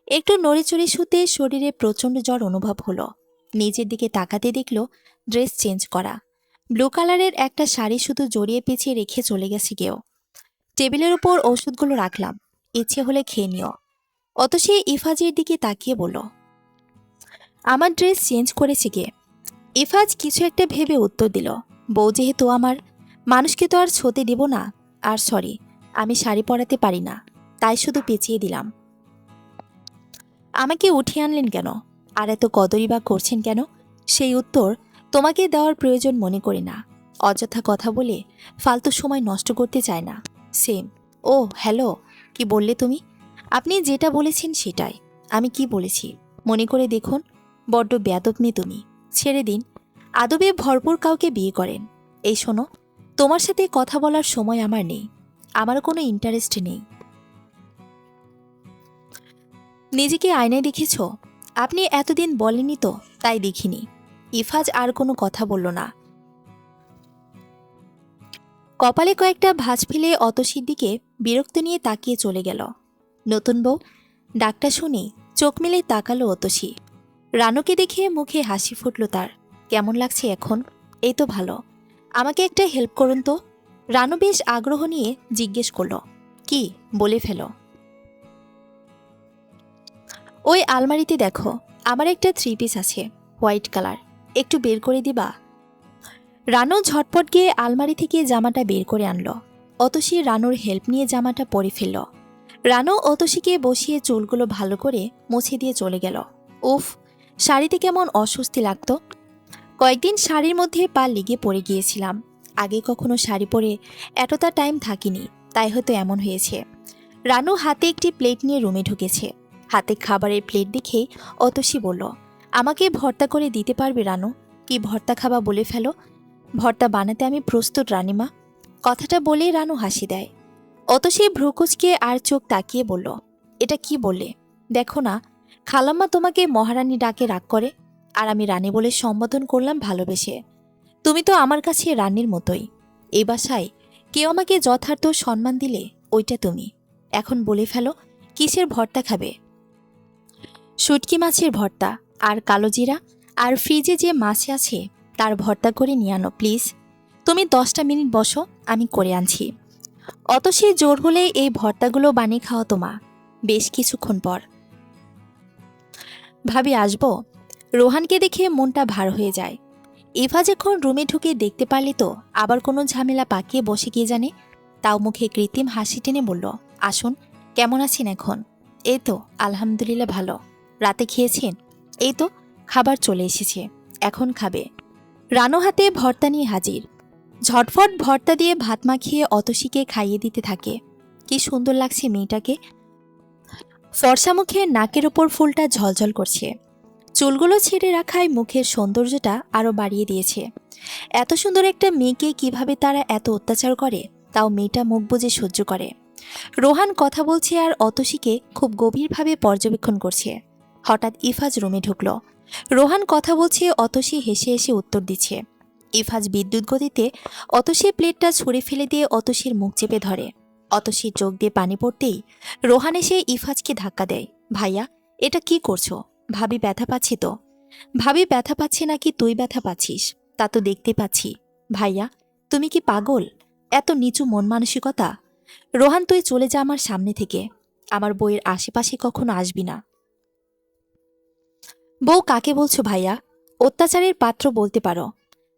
একটু নড়েচড়ে শুতে শরীরে প্রচণ্ড জ্বর অনুভব হলো। নিজের দিকে তাকাতে দেখল ড্রেস চেঞ্জ করা। ব্লু কালারের একটা শাড়ি শুধু জড়িয়ে পেঁচিয়ে রেখে চলে গেছে কেউ। টেবিলের উপর ওষুধগুলো রাখলাম, ইচ্ছে হলে খেয়ে নিও। অতসী ইফাজের দিকে তাকিয়ে বলল, আমার ড্রেস চেঞ্জ করেছে কে? ইফাজ কিছু একটা ভেবে উত্তর দিল, বউ যেহেতু আমার, মানুষকে তো আর ছতে দিব না। আর সরি, আমি শাড়ি পরাতে পারি না, তাই শুধু পেঁচিয়ে দিলাম। আমাকে উঠিয়ে আনলেন কেন? আর এত কদরই বা করছেন কেন? সেই উত্তর তোমাকে দেওয়ার প্রয়োজন মনে করি না। অযথা কথা বলে ফালতু সময় নষ্ট করতে চায় না। সেম। ও হ্যালো, কি বললে তুমি? আপনি যেটা বলেছেন সেটাই। আমি কি বলেছি মনে করে দেখুন। বড্ড বেয়াদব মেয়ে তুমি। ছেড়ে দিন, আদবে ভরপুর কাউকে বিয়ে করেন। এই শোনো, তোমার সাথে কথা বলার সময় আমার নেই, আমার কোনো ইন্টারেস্ট নেই। নিজেকে আয়নায় দেখেছ? আপনি এতদিন বলেননি তো, তাই দেখিনি। ইফাজ আর কোনো কথা বলল না। কপালে কয়েকটা ভাঁজ ফেলে অতসীর দিকে বিরক্ত নিয়ে তাকিয়ে চলে গেল। নতুন বউ ডাকটা শুনে চোখ মেলে তাকালো অতসী। রানুকে দেখে মুখে হাসি ফুটল তার। কেমন লাগছে এখন? এই তো ভালো। আমাকে একটা হেল্প করুন তো। রানু বেশ আগ্রহ নিয়ে জিজ্ঞেস করল, কি? বলে ফেলো। ওই আলমারিতে দেখো, আমার একটা 3 পিস আছে, হোয়াইট কালার, একটু বের করে দিবা? রানু ঝটপট গিয়ে আলমারি থেকে জামাটা বের করে আনলো। অতসী রানুর হেল্প নিয়ে জামাটা পরে ফেলল। রানু অতসীকে বসিয়ে চুলগুলো ভালো করে মুছে দিয়ে চলে গেল। উফ, শাড়িতে কেমন অস্বস্তি লাগতো। কয়েকদিন শাড়ির মধ্যে পা লেগে পড়ে গিয়েছিলাম। আগে কখনো শাড়ি পরে এতটা টাইম থাকিনি, তাই হয়তো এমন হয়েছে। রানু হাতে একটি প্লেট নিয়ে রুমে ঢুকেছে। হাতে খাবারের প্লেট দেখেই অতসী বলল, আমাকে ভর্তা করে দিতে পারবে রানু? কি ভর্তা খাবা বলে ফেলো। ভর্তা বানাতে আমি প্রস্তুত রানিমা। কথাটা বলেই রানু হাসি দেয়। অতসী ভ্রুকুচকে আর চোখ তাকিয়ে বলল, এটা কি বললে? দেখো না, খালাম্মা তোমাকে মহারানী ডাকে রাগ করে, আর আমি রানী বলে সম্বোধন করলাম ভালোবেসে। তুমি তো আমার কাছে রানীর মতোই। এই বাসায় কেউ আমাকে যথার্থ সম্মান দিলে ওইটা তুমি। এখন বলে ফেলো, কিসের ভর্তা খাবে? শুটকি মাছের ভর্তা, আর কালো জিরা, আর ফ্রিজে যে মাছ আছে তার ভর্তা করে নিয়ে আনো প্লিজ। তুমি 10টা মিনিট বসো, আমি করে আনছি। অতসী জোর হলে এই ভর্তাগুলো বানিয়ে খাওয়া তোমা। বেশ কিছুক্ষণ পর, ভাবি আসবো? রোহানকে দেখে মনটা ভার হয়ে যায়। ইভা যখন রুমে ঢুকে দেখতে পারলি তো আবার কোনো ঝামেলা পাকিয়ে বসে গিয়ে জানে। তাও মুখে কৃত্রিম হাসি টেনে বলল, আসুন, কেমন আছেন এখন? এই তো আলহামদুলিল্লাহ ভালো। রাতে খেয়েছেন? এই তো খাবার চলে এসেছে, এখন খাবে। রানু হাতে ভর্তা নিয়ে হাজির। ঝটফট ভর্তা দিয়ে ভাত মাখিয়ে অতসীকে খাইয়ে দিতে থাকে। কি সুন্দর লাগছে মেয়েটাকে। ফর্সা মুখে নাকের ওপর ফুলটা ঝলঝল করছে। চুলগুলো ছেড়ে রাখায় মুখের সৌন্দর্যটা আরও বাড়িয়ে দিয়েছে। এত সুন্দর একটা মেয়েকে কিভাবে তারা এত অত্যাচার করে, তাও মেয়েটা মুখ বুজে সহ্য করে। রোহান কথা বলছে আর অতসীকে খুব গভীরভাবে পর্যবেক্ষণ করছে। হঠাৎ ইফাজ রুমে ঢুকল। রোহান কথা বলছে, অতসী হেসে হেসে উত্তর দিচ্ছে। ইফাজ বিদ্যুৎ গতিতে অতসীর প্লেটটা ছুঁড়ে ফেলে দিয়ে অতসীর মুখ চেপে ধরে। অতসীর চোখ দিয়ে পানি পড়তেই রোহান এসে ইফাজকে ধাক্কা দেয়। ভাইয়া, এটা কি করছো? ভাবি ব্যথা পাচ্ছি তো। ভাবি ব্যথা পাচ্ছে নাকি তুই ব্যথা পাচ্ছিস তা তো দেখতে পাচ্ছি। ভাইয়া, তুমি কি পাগল? এত নিচু মন মানসিকতা। রোহান, তুই চলে যা আমার সামনে থেকে। আমার বউয়ের আশেপাশে কখনো আসবি না। বউ কাকে বলছো ভাইয়া? অত্যাচারের পাত্র বলতে পারো।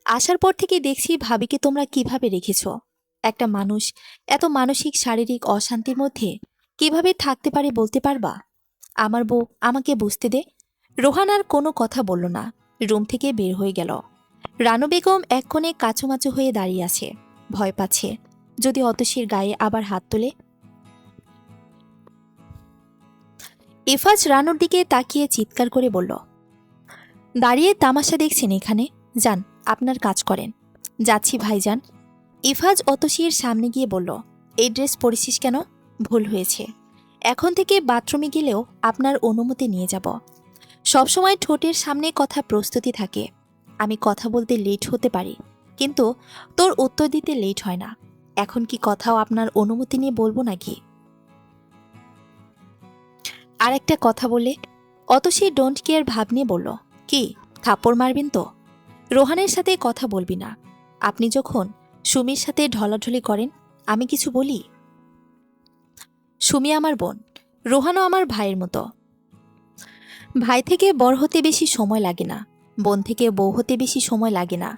আসার পর থেকে দেখছি ভাবিকে তোমরা কিভাবে রেখেছ। একটা মানুষ এত মানসিক শারীরিক অশান্তির মধ্যে কিভাবে থাকতে পারে বলতে পারবা? আমার বউ আমাকে বুঝতে দে। রোহান আর কোনো কথা বলল না, রুম থেকে বের হয়ে গেল। রানু বেগম এক কোণে কাচুমাচু হয়ে দাঁড়িয়ে আছে, ভয় পাচ্ছে যদি অতসীর গায়ে আবার হাত তোলে। ইফাজ রানুর দিকে তাকিয়ে চিৎকার করে বলল, দাঁড়িয়ে তামাশা দেখছেন এখানে? যান, আপনার কাজ করেন। যাচ্ছি ভাইজান। ইফাজ অতসীর সামনে গিয়ে বলল, এই ড্রেস পরেছিস কেন? ভুল হয়েছে, এখন থেকে বাথরুমে গেলেও আপনার অনুমতি নিয়ে যাব। সবসময় ঠোঁটের সামনে কথা প্রস্তুতি থাকে। আমি কথা বলতে লেট হতে পারি, কিন্তু তোর উত্তর দিতে লেট হয় না। এখন কি কথাও আপনার অনুমতি নিয়ে বলবো নাকি? আর একটা কথা বলে। অতসী ডোন্ট কেয়ার ভাব নিয়ে বলল, কি থাপ্পড় মারবেন তো? রোহানের সাথে কথা বলবি না। আপনি যখন সুমির সাথে ঢলাঢলি করেন, আমি কিছু বলি? সুমি আমার বোন, রোহানও আমার ভাইয়ের মতো। ভাই থেকে বড় হতে বেশি সময় লাগে না, বোন থেকে বউ হতে বেশি সময় লাগে না।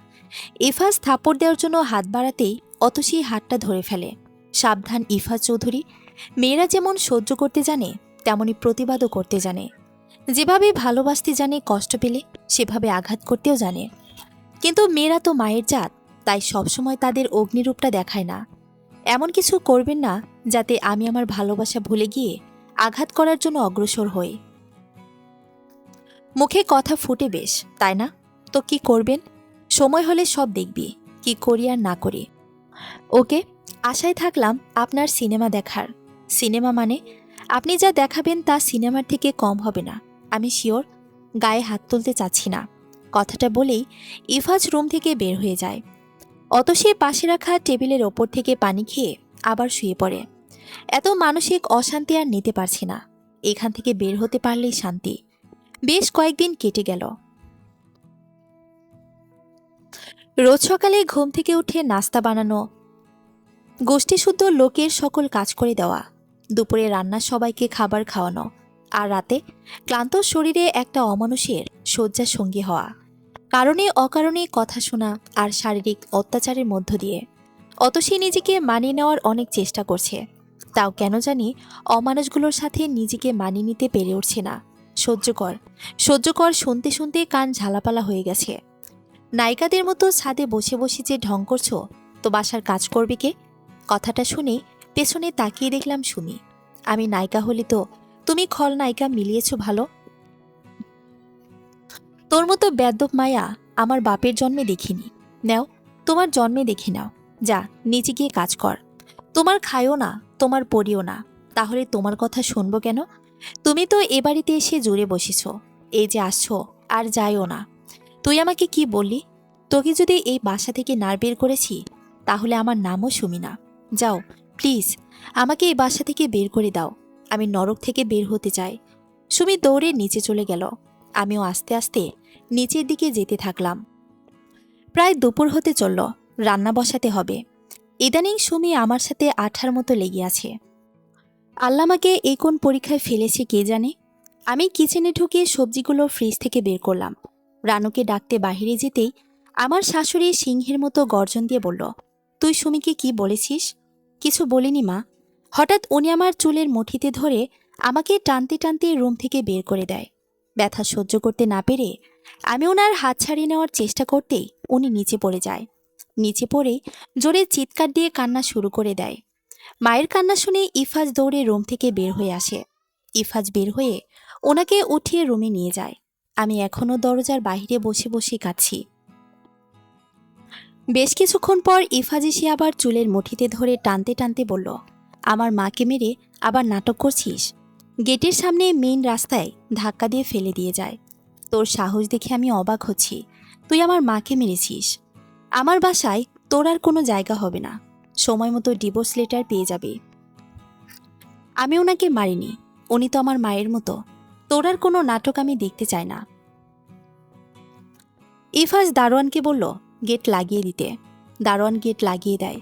ইফাজ থাপ্পড় দেওয়ার জন্য হাত বাড়াতেই অতসী হাতটা ধরে ফেলে। সাবধান ইফাজ চৌধুরী, মেয়েরা যেমন সহ্য করতে জানে তেমনি প্রতিবাদও করতে জানে। যেভাবে ভালোবাসতে জানে কষ্ট পেলে সেভাবে আঘাত করতেও জানে। কিন্তু মেয়েরা তো মায়ের জাত, তাই সবসময় তাদের অগ্নিরূপটা দেখায় না। এমন কিছু করবেন না যাতে আমি আমার ভালোবাসা ভুলে গিয়ে আঘাত করার জন্য অগ্রসর হই। মুখে কথা ফুটে বেশ, তাই না? তো কি করবেন? সময় হলে সব দেখবি, কি করি আর না করি। ওকে, আশায় থাকলাম আপনার সিনেমা দেখার। সিনেমা মানে আপনি যা দেখাবেন তা সিনেমার থেকে কম হবে না, আমি শিওর। গায়ে হাত তুলতে চাচ্ছি না। কথাটা বলেই ইফাজ রুম থেকে বের হয়ে যায়। অতসী পাশে রাখা টেবিলের ওপর থেকে পানি খেয়ে আবার শুয়ে পড়ে। এত মানসিক অশান্তি আর নিতে পারছি না। এখান থেকে বের হতে পারলেই শান্তি। বেশ কয়েকদিন কেটে গেল। রোজ সকালে ঘুম থেকে উঠে নাস্তা বানানো, গোষ্ঠীশুদ্ধ লোকের সকল কাজ করে দেওয়া, দুপুরে রান্না সবাইকে খাবার খাওয়ানো, আর রাতে ক্লান্ত শরীরে একটা অমানুষের শয্যা সঙ্গী হওয়া, কারণে অকারণে কথা শোনা আর শারীরিক অত্যাচারের মধ্য দিয়ে অতসী নিজেকে মানিয়ে নেওয়ার অনেক চেষ্টা করছে। তাও কেন জানি অমানুষগুলোর সাথে নিজেকে মানিয়ে নিতে পেরে উঠছে না। সহ্যকর সহ্যকর শুনতে শুনতে কান ঝালাপালা হয়ে গেছে। নায়িকাদের মতো ছাদে বসে বসে যে ঢং করছো, তো বাসার কাজ করবে কে? কথাটা শুনে পেছনে তাকিয়ে দেখলাম সুমি। আমি নায়িকা হলে তো তুমি খলনায়িকা মিলিয়েছ ভালো। তোর মতো বেয়াদ্দপ মায়া আমার বাপের জন্মে দেখিনি। নাও, তোমার জন্মে দেখে নাও। যা, নিচে গিয়ে কাজ কর। তোমার খায়ও না, তোমার পড়িও না, তাহলে তোমার কথা শুনবো কেন? তুমি তো এ বাড়িতে এসে জুড়ে বসেছ, এই যে আসছো, আর যাইও না। তুই আমাকে কি বললি? তোকে যদি এই বাসা থেকে না বের করেছি তাহলে আমার নামও সুমি না। যাও প্লিজ, আমাকে এই বাসা থেকে বের করে দাও। আমি নরক থেকে বের হতে চাই। সুমি দৌড়ে নিচে চলে গেল। আমিও আস্তে আস্তে নিচের দিকে যেতে থাকলাম। প্রায় দুপুর হতে চলল, রান্না বসাতে হবে। ইদানিং সুমি আমার সাথে আঠার মতো লেগে আছে। আল্লামাকে এই কোন পরীক্ষায় ফেলেছে কে জানে। আমি কিচেনে ঢুকে সবজিগুলো ফ্রিজ থেকে বের করলাম। রানুকে ডাকতে বাহিরে যেতেই আমার শাশুড়ি সিংহের মতো গর্জন দিয়ে বলল, তুই সুমিকে কি বলেছিস? কিছু বলিনি মা। হঠাৎ উনি আমার চুলের মুঠিতে ধরে আমাকে টানতে টানতে রুম থেকে বের করে দেয়। ব্যথা সহ্য করতে না পেরে আমি ওনার হাত ছাড়িয়ে নেওয়ার চেষ্টা করতেই উনি নিচে পড়ে যায়। নিচে পড়ে জোরে চিৎকার দিয়ে কান্না শুরু করে দেয়। মায়ের কান্না শুনে ইফাজ দৌড়ে রুম থেকে বের হয়ে আসে। ইফাজ বের হয়ে ওনাকে উঠিয়ে রুমে নিয়ে যায়। আমি এখনও দরজার বাইরে বসে বসে কাঁদছি। বেশ কিছুক্ষণ পর ইফাজ এসে আবার চুলের মুঠিতে ধরে টানতে টানতে বলল, আমার মাকে মেরে আবার নাটক করছিস? গেটের সামনে মেইন রাস্তায় ধাক্কা দিয়ে ফেলে দিয়ে যায়। তোর সাহস দেখে আমি অবাক হচ্ছি। তুই আমার মাকে মেরেছিস। আমার বাসায় তোর আর কোনো জায়গা হবে না। সময় মতো ডিভোর্স লেটার পেয়ে যাবে। আমি ওনাকে মারিনি, উনি তো আমার মায়ের মতো। তোর আর কোনো নাটক আমি দেখতে চাই না। ইফাজ দারোয়ানকে বলল গেট লাগিয়ে দিতে। দারোয়ান গেট লাগিয়ে দেয়।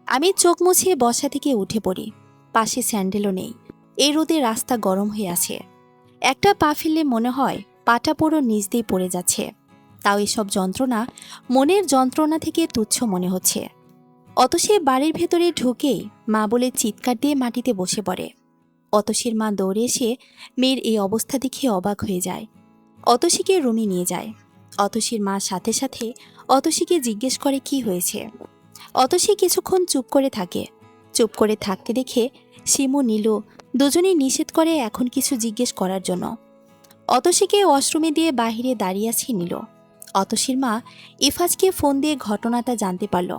আমি চোখ মুছিয়ে বসা থেকে উঠে পড়ি। পাশে স্যান্ডেলও নেই। এই রোদে রাস্তা গরম হয়ে আছে। একটা পা ফেললে মনে হয় পাটা পুরো নিচ দিয়ে পড়ে যাচ্ছে। তাও এসব যন্ত্রণা মনের যন্ত্রণা থেকে তুচ্ছ মনে হচ্ছে। অতসী বাড়ির ভেতরে ঢুকেই মা বলে চিৎকার দিয়ে মাটিতে বসে পড়ে। অতসীর মা দৌড়ে এসে মেয়ের এই অবস্থা দেখে অবাক হয়ে যায়। অতসীকে রুমে নিয়ে যায়। অতসীর মা সাথে সাথে অতসীকে জিজ্ঞেস করে কি হয়েছে। অতসী কিছুক্ষণ চুপ করে থাকে। চুপ করে থাকতে দেখে শিমু নীলু দুজনেই নিষেধ করে এখন কিছু জিজ্ঞেস করার জন্য। অতসীকে ওয়াশরুমে দিয়ে বাহিরে দাঁড়িয়ে আছে নীলু। অতসীর মা ইফাজকে ফোন দিয়ে ঘটনাটা জানতে পারল,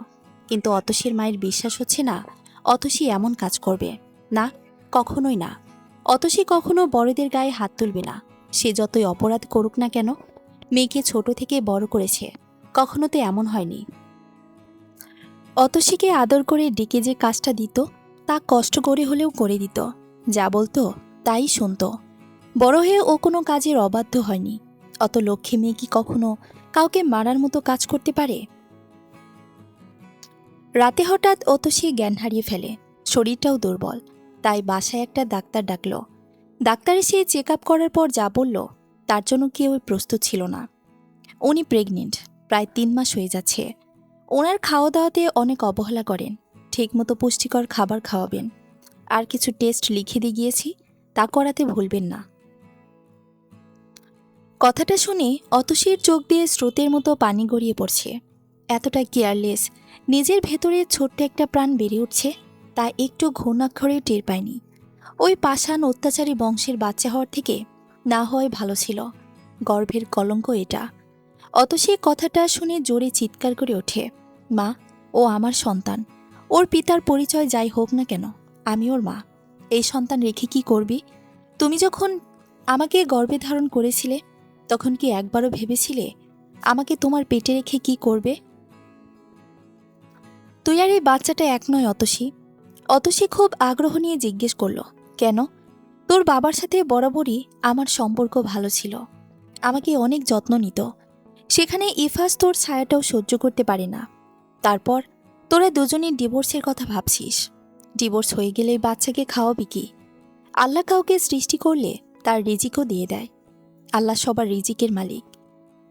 কিন্তু অতসীর মায়ের বিশ্বাস হচ্ছে না অতসী এমন কাজ করবে। না, কখনোই না। অতসী কখনো বড়দের গায়ে হাত তুলবে না। সে যতই অপরাধ করুক না কেন, মেয়েকে ছোট থেকে বড় করেছে, কখনো তো এমন হয়নি। অতসীকে আদর করে ডেকে যে কাজটা দিত তা কষ্ট করে হলেও করে দিত। যা বলতো তাই শুনত। বড় হয়ে ও কোনো কাজের অবাধ্য হয়নি। অত লক্ষ্মী মেয়ে কি কখনো কাউকে মারার মতো কাজ করতে পারে? রাতে হঠাৎ অতসী জ্ঞান হারিয়ে ফেলে। শরীরটাও দুর্বল। তাই বাসায় একটা ডাক্তার ডাকল। ডাক্তার এসে চেক আপ করার পর যা বলল তার জন্য কেউই প্রস্তুত ছিল না। উনি প্রেগনেন্ট, প্রায় 3 মাস হয়ে যাচ্ছে। ওনার খাওয়া দাওয়াতে অনেক অবহেলা করেন, ঠিকমতো পুষ্টিকর খাবার খাওয়াবেন। আর কিছু টেস্ট লিখে দিয়ে গিয়েছি, তা করাতে ভুলবেন না। কথাটা শুনে অতসীর চোখ দিয়ে স্রোতের মতো পানি গড়িয়ে পড়ছে। এতটা কেয়ারলেস, নিজের ভেতরে ছোট্ট একটা প্রাণ বেড়ে উঠছে, তা একটু ঘুণাক্ষরে টের পায়নি। ওই পাষাণ অত্যাচারী বংশের বাচ্চা হওয়ার থেকে না হয় ভালো ছিল। গর্ভের কলঙ্ক এটা। অতসী কথাটা শুনে জোরে চিৎকার করে ওঠে, মা, ও আমার সন্তান। ওর পিতার পরিচয় যাই হোক না কেন, আমি ওর মা। এই সন্তান রেখে কি করবি? তুমি যখন আমাকে গর্ভে ধারণ করেছিলে, তখন কি একবারও ভেবেছিলে আমাকে তোমার পেটে রেখে কি করবে? তুই আর এই বাচ্চাটা এক নয় অতসী। অতসী খুব আগ্রহ নিয়ে জিজ্ঞেস করল, কেন? তোর বাবার সাথে বরাবরই আমার সম্পর্ক ভালো ছিল, আমাকে অনেক যত্ন নিত। সেখানে ইফাজ তোর ছায়াটাও সহ্য করতে পারে না। তারপর তোরা দুজনের ডিভোর্সের কথা ভাবছিস। ডিভোর্স হয়ে গেলে বাচ্চাকে খাওয়াবি কি? আল্লাহ কাউকে সৃষ্টি করলে তার রিজিকও দিয়ে দেয়। আল্লাহ সবার রিজিকের মালিক।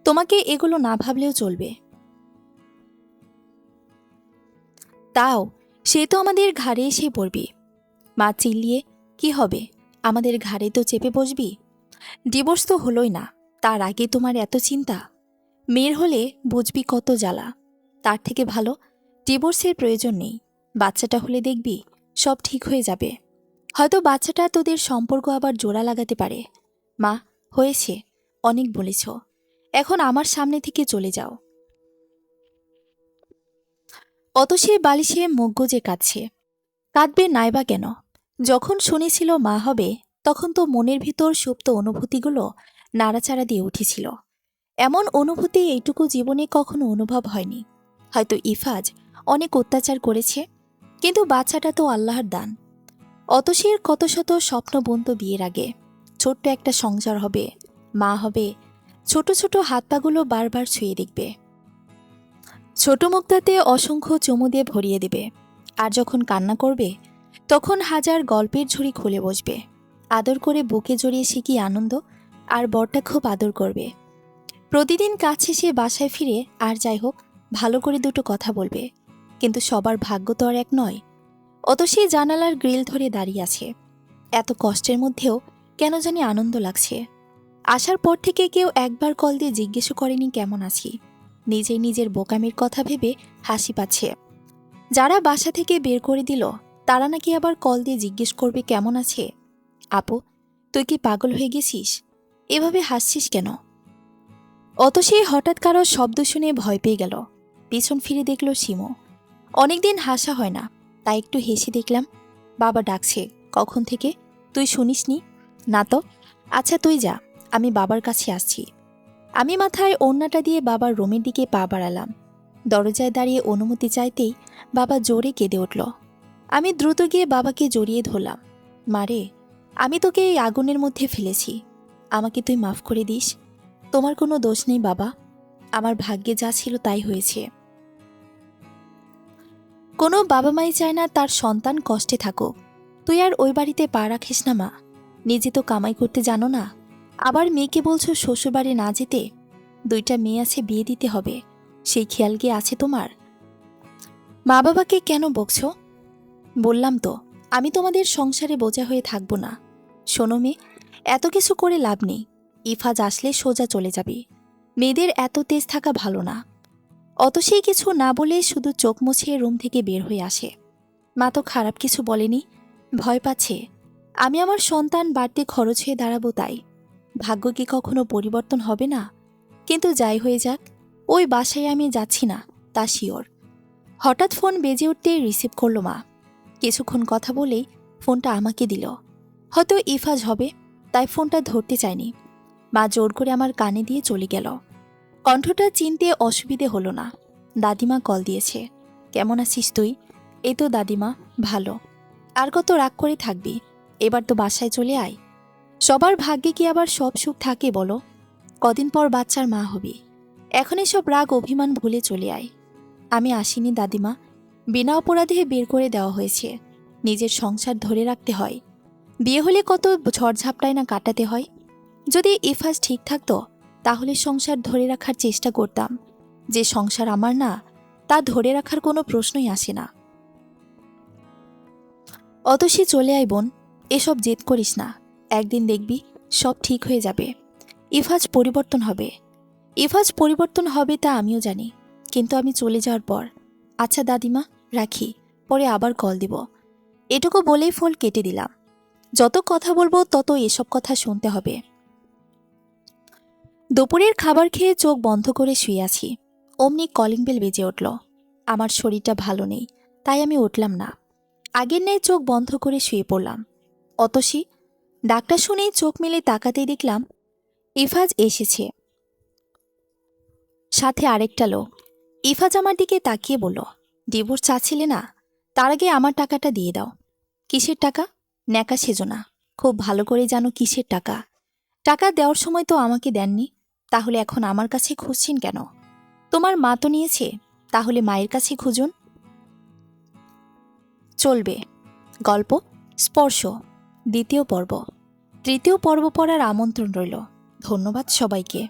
তোমাকে এগুলো না ভাবলেও চলবে। তাও সে তো আমাদের ঘাড়ে এসে পড়বি। মা চিল্লিয়ে, কি হবে? আমাদের ঘাড়ে তো চেপে বসবি। ডিভোর্স তো হলোই না, তার আগে তোমার এত চিন্তা। মেয়ের হলে বুঝবি কত জ্বালা। তার থেকে ভালো ডিভোর্সের প্রয়োজন নেই। বাচ্চাটা হলে দেখবি সব ঠিক হয়ে যাবে। হয়তো বাচ্চাটা তোদের সম্পর্ক আবার জোড়া লাগাতে পারে। মা, হয়েছে, অনেক বলেছ। এখন আমার সামনে থেকে চলে যাও। অতসী বালিশে মুখ গুজে কাঁদছে। কাঁদবে নাইবা কেন? যখন শুনেছিল মা হবে, তখন তো মনের ভিতর সুপ্ত অনুভূতিগুলো নাড়াচাড়া দিয়ে উঠেছিল। এমন অনুভূতি এইটুকু জীবনে কখনো অনুভব হয়নি। হয়তো ইফাজ অনেক অত্যাচার করেছে, কিন্তু বাচ্চাটা তো আল্লাহর দান। অতসীর কত শত স্বপ্ন বুনত বিয়ের আগে। ছোট্ট একটা সংসার হবে, মা হবে, ছোট ছোট হাত পাগুলো বারবার ছুঁয়ে দেখবে, ছোট মুক্তাতে অসংখ্য চুমু দিয়ে ভরিয়ে দেবে। আর যখন কান্না করবে, তখন হাজার গল্পের ঝুড়ি খুলে বসবে। আদর করে বুকে জড়িয়ে সে কি আনন্দ। আর বরটা খুব আদর করবে। প্রতিদিন কাজ শেষে বাসায় ফিরে আর যাই হোক ভালো করে দুটো কথা বলবে। কিন্তু সবার ভাগ্য তো আর এক নয়। অতসী জানালার গ্রিল ধরে দাঁড়িয়ে আছে। এত কষ্টের মধ্যেও কেন জানি আনন্দ লাগছে। আসার পর থেকে কেউ একবার কল দিয়ে জিজ্ঞেসও করেনি কেমন আছি। নিজেই নিজের বোকামির কথা ভেবে হাসি পাচ্ছে। যারা বাসা থেকে বের করে দিল, তারা নাকি আবার কল দিয়ে জিজ্ঞেস করবে কেমন আছে। আপু, তুই কি পাগল হয়ে গেছিস? এভাবে হাসছিস কেন? অতসী হঠাৎ কারো শব্দ শুনে ভয় পেয়ে গেল। পিছন ফিরে দেখল শিমু। অনেকদিন হাসা হয় না, তাই একটু হেসে দেখলাম। বাবা ডাকছে। কখন থেকে? তুই শুনিসনি? না তো। আচ্ছা তুই যা, আমি বাবার কাছে আসছি। আমি মাথায় ওড়নাটা দিয়ে বাবার রুমের দিকে পা বাড়ালাম। দরজায় দাঁড়িয়ে অনুমতি চাইতেই বাবা জোরে কেঁদে উঠল। আমি দ্রুত গিয়ে বাবাকে জড়িয়ে ধরলাম। মারে, আমি তোকে এই আগুনের মধ্যে ফেলেছি, আমাকে তুই মাফ করে দিস। তোমার কোনো দোষ নেই বাবা, আমার ভাগ্যে যা ছিল তাই হয়েছে। কোনো বাবা মাই চায় না তার সন্তান কষ্টে থাকুক। তুই আর ওই বাড়িতে পা রাখিস না মা। নিজে তো কামাই করতে জানো না, আবার মেয়েকে বলছো শ্বশুরবাড়ি না যেতে। 2টা মেয়ে আছে, বিয়ে দিতে হবে, সেই খেয়াল কি আছে তোমার? মা বাবাকে কেন বকছো? বললাম তো, আমি তোমাদের সংসারে বোঝা হয়ে থাকবো না। শোনো মেয়ে, এত কিছু করে লাভ নেই। ইফাজ আসলে সোজা চলে যাবি। মেয়েদের এত তেজ থাকা ভালো না। অতসী কিছু না বলে শুধু চোখ মুছিয়ে রুম থেকে বের হয়ে আসে। মা তো খারাপ কিছু বলেনি, ভয় পাচ্ছে আমি আমার সন্তান বাড়তে খরচ হয়ে দাঁড়াবো তাই। ভাগ্য কি কখনো পরিবর্তন হবে না? কিন্তু যাই হয়ে যাক, ওই বাসায় আমি যাচ্ছি না, তা শিওর। হঠাৎ ফোন বেজে উঠতে রিসিভ করলো মা। কিছুক্ষণ কথা বলেই ফোনটা আমাকে দিল। হয়তো ইফাজ হবে, তাই ফোনটা ধরতে চায়নি। মা জোর করে আমার কানে দিয়ে চলে গেল। কণ্ঠটা চিনতে অসুবিধে হলো না। দাদিমা কল দিয়েছে। কেমন আছিস তুই? এই তো দাদিমা, ভালো। আর কত রাগ করে থাকবি? এবার তো বাসায় চলে আয়। সবার ভাগ্যে কি আবার সব সুখ থাকে বলো? কদিন পর বাচ্চার মা হবি। এখন এসব রাগ অভিমান ভুলে চলে আয়। আমি আসিনি দাদিমা, বিনা অপরাধে বের করে দেওয়া হয়েছে। নিজের সংসার ধরে রাখতে হয়। বিয়ে হলে কত ঝড়ঝাপটায় না কাটাতে হয়। যদি ইফাজ ঠিক থাকতো তাহলে সংসার ধরে রাখার চেষ্টা করতাম। যে সংসার আমার না, তা ধরে রাখার কোনো প্রশ্নই আসে না। অতসী চলে আয় বোন, এসব জেদ করিস না। একদিন দেখবি সব ঠিক হয়ে যাবে। ইফাজ পরিবর্তন হবে। ইফাজ পরিবর্তন হবে তা আমিও জানি, কিন্তু আমি চলে যাওয়ার পর। আচ্ছা দাদিমা, রাখি, পরে আবার কল দিব। এটুকু বলেই ফোন কেটে দিলাম। যত কথা বলবো তত এসব কথা শুনতে হবে। দুপুরের খাবার খেয়ে চোখ বন্ধ করে শুয়ে আছি, অমনি কলিং বেল বেজে উঠল। আমার শরীরটা ভালো নেই, তাই আমি উঠলাম না। আগের ন্যায় চোখ বন্ধ করে শুয়ে পড়লাম। অতসী ডাকটা শুনেই চোখ মেলে তাকাতেই দেখলাম ইফাজ এসেছে, সাথে আরেকটা লোক। ইফাজ আমার দিকে তাকিয়ে বলল, ডিভোর্স চাচ্ছিলে না? তার আগে আমার টাকাটা দিয়ে দাও। কিসের টাকা? ন্যাকা সেজো না, খুব ভালো করে জানো কিসের টাকা। টাকা দেওয়ার সময় তো আমাকে দেননি, তাহলে এখন আমার কাছে খুঁজছেন কেন? তোমার মা তো নিয়েছে, তাহলে মায়ের কাছে খুঁজুন। চলবে। গল্প স্পর্শ, দ্বিতীয় পর্ব। তৃতীয় পর্ব পড়ার আমন্ত্রণ রইল। ধন্যবাদ সবাইকে।